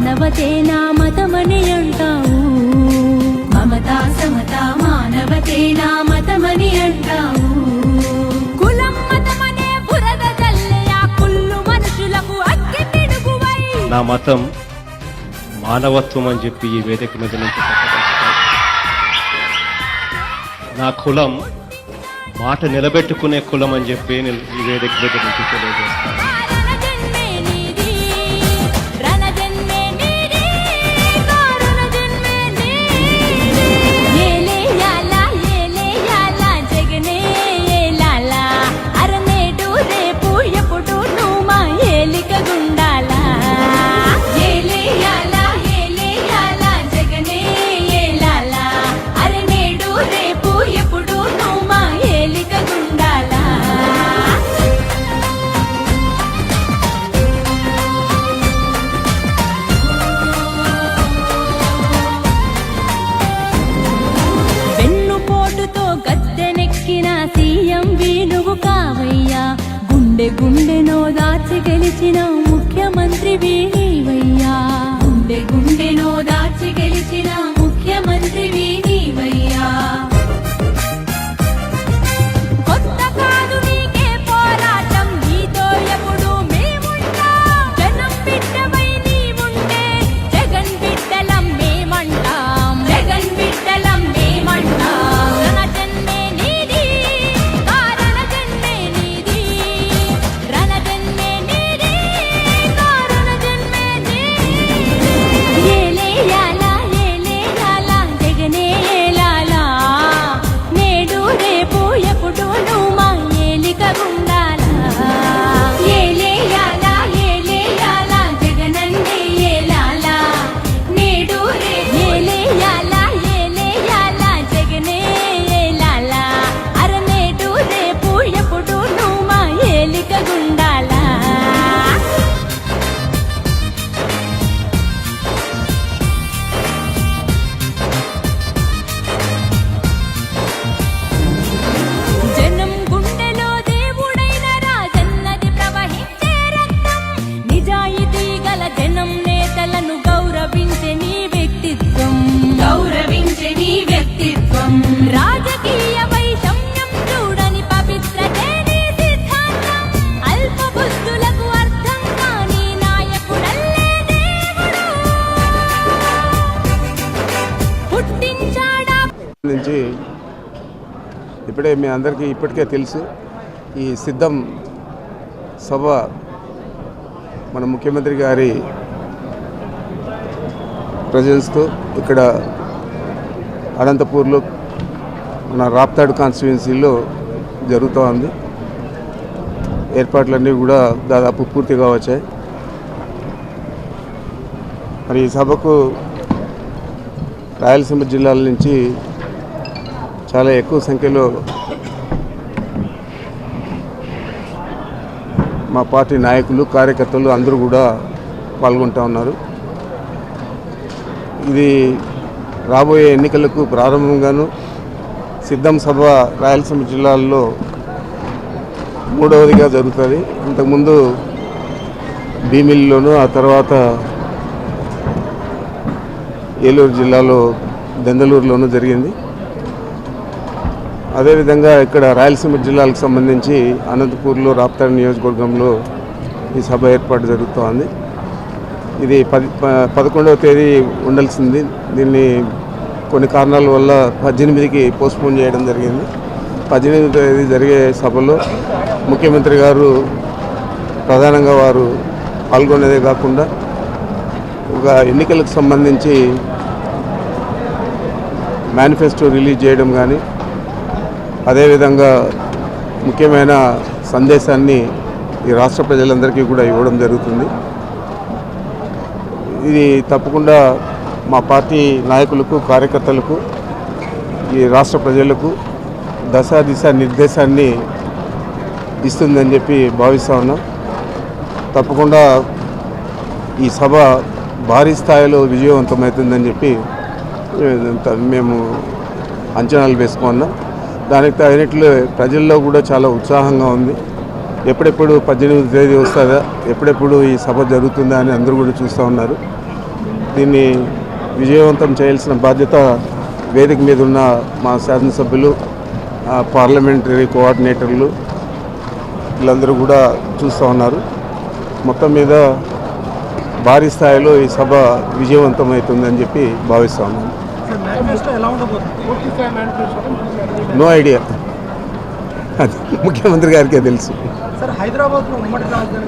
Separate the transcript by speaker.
Speaker 1: మానవతే నా మతమని అంటావు, మమతా సమత మానవతే నా మతమని అంటావు. కులం మతమనే బురద జల్లే ఆ కుళ్ళు మనుషులకు అగ్గి పిడుగువై.
Speaker 2: నా మతం మానవత్వం అని చెప్పి ఈ వేదిక మీద నుంచి నా కులం మాట నిలబెట్టుకునే కులం అని చెప్పి ఈ వేదిక మీద నుంచి తెలియజేస్తాను. గుండెనో దాచి గెలిచిన ముఖ్యమంత్రి నీవయ్యా, గుండెనో దాచి గెలిచిన ముఖ్యమంత్రి నీవయ్యా. కొత్త కాదు నీకే పోరాటం, నీతో ఎప్పుడు మేముంటాం. జనం బిడ్డవై నీవుంటే జగన్ బిడ్డలం మేమంటాం, జగన్ బిడ్డలం మేమంటాం. రణ జన్మే నీది, కారణ జన్మే నీది, రణ జన్మే నీది, కారణ జన్మే నీది. ఏలేయాలా ఏలేయాలా జగనే ఏలాలా, నేడు రేపు ఎప్పుడు నువ్వు మా ఏలిక గుండాలా. ఏలేయాలా ఏలేయాలా జగనన్నే ఏలాలా, నేడు రేపు ఏలేయాలా ఏలేయాలా జగనే ఏలాలా, అర నేడు రేపు ఎప్పుడు నువ్వు మా ఏలిక గుండాలా. జనం గుండెలో దేవుడైన రాజన్నది ప్రవహించే రక్తం, నిజాయితీ గల జనం నేతలను గౌరవించే నీ వ్యక్తిత్వం, గౌరవించే నీ వ్యక్తిత్వం. రాజకీయ వైషమ్యం చూడని పవిత్రతే నీ సిద్ధాంతం, అల్ప బుద్ధులకు అర్థం కాని నాయకుడల్లే దేవుడు పుట్టించాడా.
Speaker 3: నుంచి ఇప్పుడే మీ అందరికీ ఇప్పటికే తెలుసు, ఈ సిద్ధం సభ మన ముఖ్యమంత్రి గారి ప్రజెన్స్తో ఇక్కడ అనంతపూర్లో మన రాప్తాడు కాన్స్టిట్యుయెన్సీలో జరుగుతూ ఉంది. ఏర్పాట్లన్నీ కూడా దాదాపు పూర్తిగా వచ్చాయి. మరి ఈ సభకు రాయలసీమ జిల్లాల నుంచి చాలా ఎక్కువ సంఖ్యలో మా పార్టీ నాయకులు కార్యకర్తలు అందరూ కూడా పాల్గొంటూ ఉన్నారు. ఇది రాబోయే ఎన్నికలకు ప్రారంభంగాను సిద్ధం సభ రాయలసీమ జిల్లాల్లో మూడవదిగా జరుగుతుంది. ఇంతకుముందు భీమిలిలోను, ఆ తర్వాత ఏలూరు జిల్లాలో దెందలూరులోనూ జరిగింది. అదేవిధంగా ఇక్కడ రాయలసీమ జిల్లాలకు సంబంధించి అనంతపూర్లో రాప్తాడు నియోజకవర్గంలో ఈ సభ ఏర్పాటు జరుగుతోంది. ఇది 11వ తేదీ ఉండాల్సింది. దీన్ని కొన్ని కారణాల వల్ల 18కి పోస్ట్పోన్ చేయడం జరిగింది. 18వ తేదీ జరిగే సభలో ముఖ్యమంత్రి గారు ప్రధానంగా వారు పాల్గొనేదే కాకుండా ఒక ఎన్నికలకు సంబంధించి మేనిఫెస్టో రిలీజ్ చేయడం కానీ, అదేవిధంగా ముఖ్యమైన సందేశాన్ని ఈ రాష్ట్ర ప్రజలందరికీ కూడా ఇవ్వడం జరుగుతుంది. ఇది తప్పకుండా మా పార్టీ నాయకులకు, కార్యకర్తలకు, ఈ రాష్ట్ర ప్రజలకు దిశ నిర్దేశాన్ని ఇస్తుందని చెప్పి భావిస్తూ ఉన్నాం. తప్పకుండా ఈ సభ భారీ స్థాయిలో విజయవంతమవుతుందని చెప్పి మేము అంచనాలు వేసుకున్నాం. దానికి తగినట్లు ప్రజల్లో కూడా చాలా ఉత్సాహంగా ఉంది. ఎప్పుడెప్పుడు 18వ తేదీ వస్తుందా, ఎప్పుడెప్పుడు ఈ సభ జరుగుతుందా అని అందరూ కూడా చూస్తూ ఉన్నారు. దీన్ని విజయవంతం చేయాల్సిన బాధ్యత వేదిక మీద ఉన్న మా శాసనసభ్యులు, పార్లమెంటరీ కోఆర్డినేటర్లు వీళ్ళందరూ కూడా చూస్తూ ఉన్నారు. మొత్తం మీద భారీ స్థాయిలో ఈ సభ విజయవంతమవుతుందని చెప్పి భావిస్తా ఉన్నాను. నో ఐడియా, అది ముఖ్యమంత్రి గారికే తెలుసు.
Speaker 4: సార్, హైదరాబాద్లో ఉమ్మడి రాజధాని